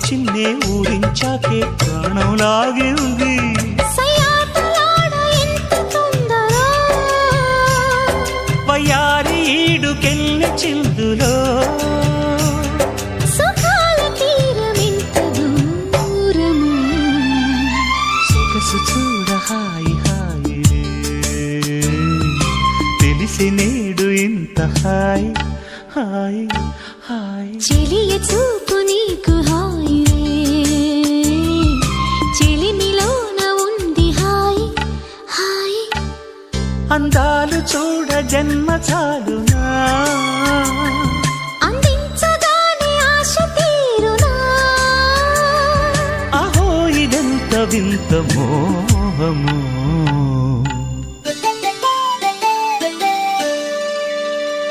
చిన్నే ఊరించాకే ప్రాణం లాగింది. వయ్యారి ఈడుకెళ్ళి చిందులో సొగసు చూడ హాయి హాయి తెలిసి నేడు ఇంత హాయ్ హాయ్ హాయ్. చెలియ చూపు నీకు హాయి చెలిమిలోన ఉంది హాయ్ హాయ్. అందాలు చూడ జన్మ చాలునా అందించగానే ఆశ తీరునా. అహో ఇదెంత వింత మోహము.